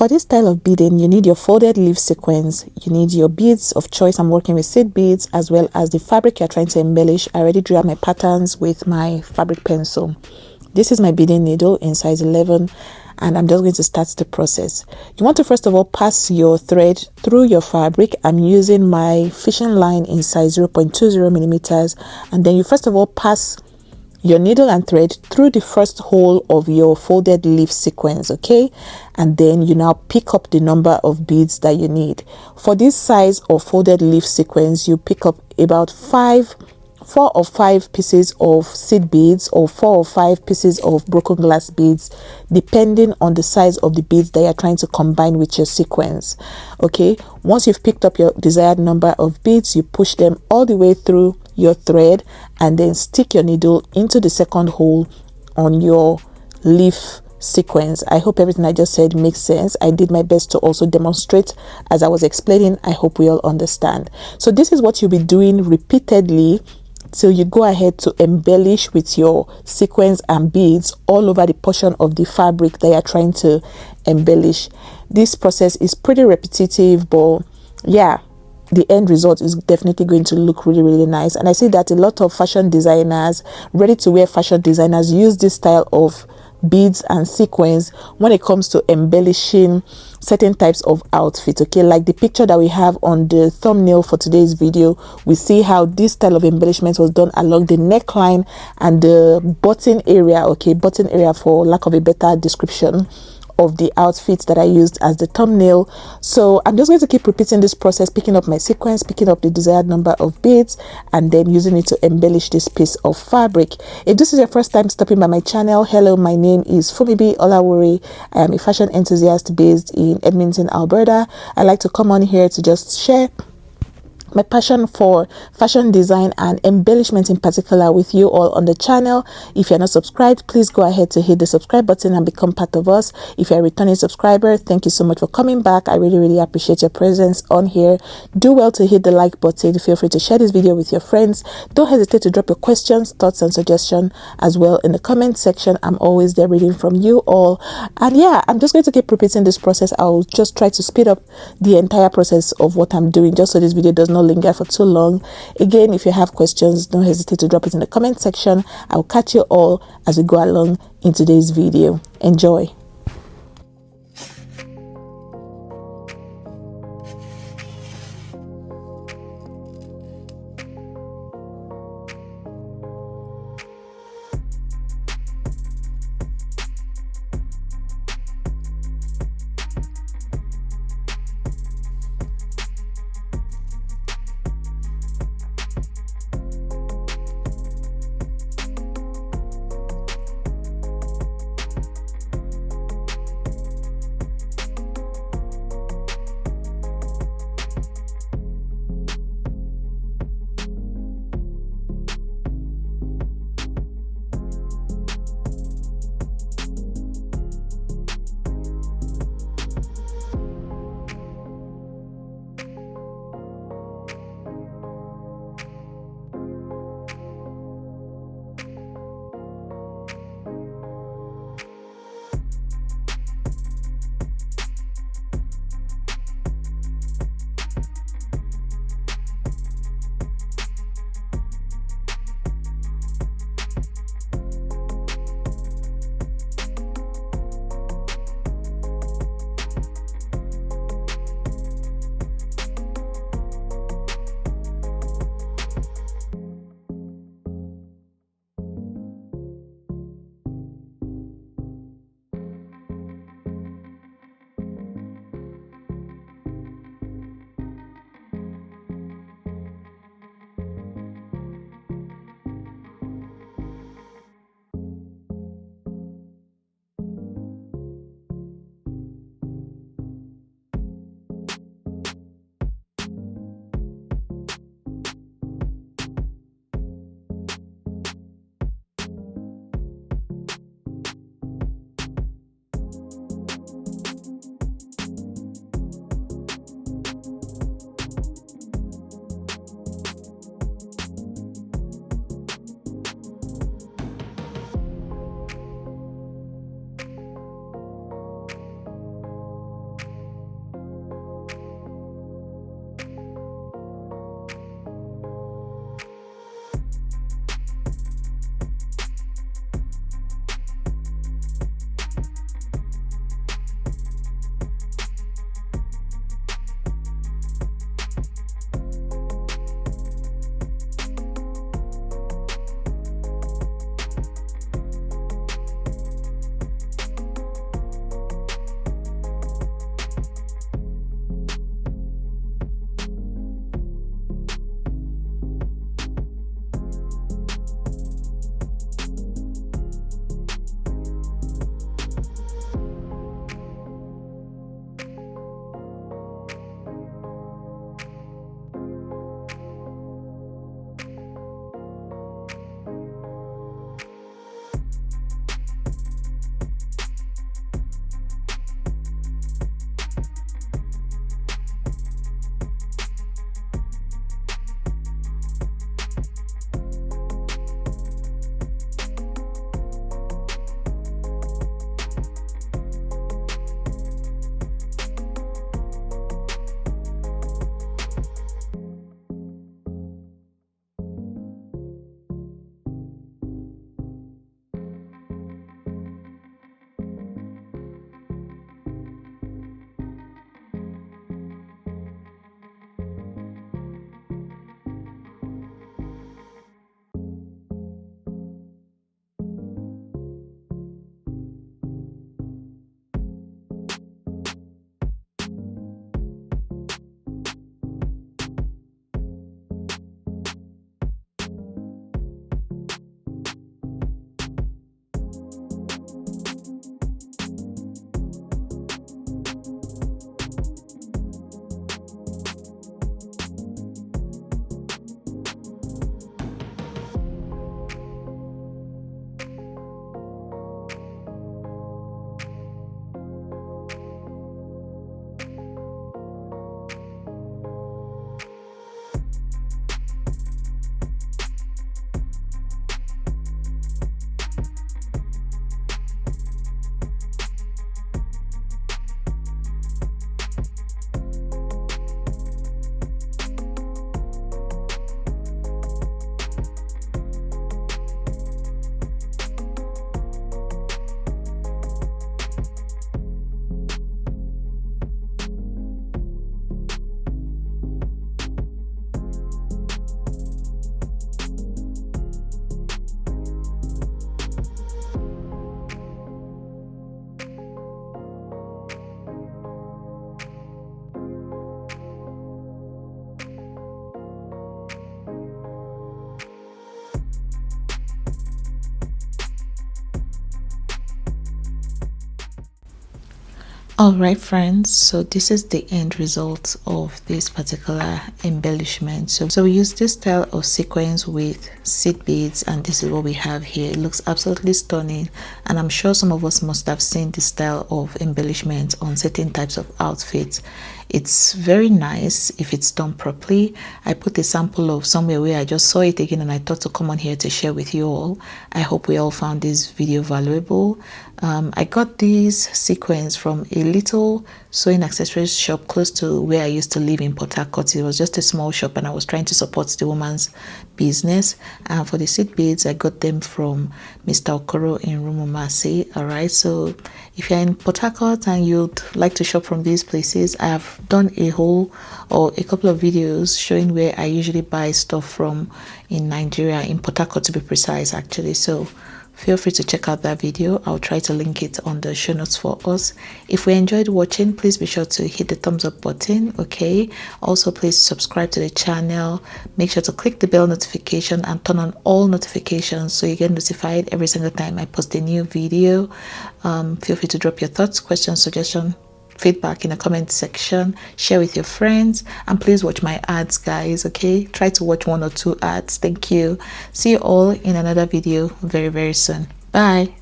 For this style of beading, you need your folded leaf sequins, you need your beads of choice. I'm working with seed beads, as well as the fabric you're trying to embellish. I already drew out my patterns with my fabric pencil. This is my beading needle in size 11, and I'm just going to start the process. You want to first of all pass your thread through your fabric. I'm using my fishing line in size 0.20 millimeters, and then you first of all pass your needle and thread through the first hole of your folded leaf sequence, okay? And then you now pick up the number of beads that you need. For this size of folded leaf sequence, you pick up about 4 or 5 pieces of seed beads, or 4 or 5 pieces of broken glass beads, depending on the size of the beads that you're trying to combine with your sequence. Okay, once you've picked up your desired number of beads, you push them all the way through your thread and then stick your needle into the second hole on your leaf sequence. I hope everything I just said makes sense. I did my best to also demonstrate as I was explaining. I hope we all understand. So this is what you'll be doing repeatedly till you go ahead to embellish with your sequins and beads all over the portion of the fabric that you're trying to embellish. This process is pretty repetitive, but yeah, the end result is definitely going to look really nice. And I see that a lot of fashion designers, ready to wear fashion designers, use this style of beads and sequins when it comes to embellishing certain types of outfits. Okay, like the picture that we have on the thumbnail for today's video, we see how this style of embellishment was done along the neckline and the button area. Okay, button area for lack of a better description of the outfits that I used as the thumbnail. So I'm just going to keep repeating this process, picking up my sequence, picking up the desired number of beads, and then using it to embellish this piece of fabric. If this is your first time stopping by my channel, hello, my name is Funmibi Olawore. I am a fashion enthusiast based in Edmonton, Alberta. I like to come on here to just share my passion for fashion design and embellishment in particular with you all on the channel. If you're not subscribed, please go ahead to hit the subscribe button and become part of us. If you're a returning subscriber, thank you so much for coming back. I really appreciate your presence on here. Do well to hit the like button. Feel free to share this video with your friends. Don't hesitate to drop your questions, thoughts and suggestions as well in the comment section. I'm always there reading from you all. And yeah, I'm just going to keep repeating this process. I'll just try to speed up the entire process of what I'm doing, just so this video does not linger for too long. Again, if you have questions, don't hesitate to drop it in the comment section. I'll catch you all as we go along in today's video. Enjoy. All right, friends, so this is the end result of this particular embellishment. So we use this style of sequins with seed beads, and this is what we have here. It looks absolutely stunning, and I'm sure some of us must have seen this style of embellishment on certain types of outfits. It's very nice if it's done properly. I put a sample of somewhere where I just saw it again and I thought to come on here to share with you all. I hope we all found this video valuable. I got these sequins from a little sewing accessories shop close to where I used to live in Port Harcourt. It was just a small shop and I was trying to support the woman's business. And for the seed beads, I got them from Mr. Okoro in Rumumasi. All right, so if you're in Port Harcourt and you'd like to shop from these places, I have done a whole or a couple of videos showing where I usually buy stuff from in Nigeria, in Port Harcourt to be precise actually. So feel free to check out that video. I'll try to link it on the show notes for us. If we enjoyed watching, please be sure to hit the thumbs up button. Okay, also please subscribe to the channel. Make sure to click the bell notification and turn on all notifications so you get notified every single time I post a new video. Feel free to drop your thoughts, questions, suggestions, feedback in the comment section. Share with your friends, and please watch my ads, guys. Okay, try to watch 1 or 2 ads. Thank you. See you all in another video very soon. Bye.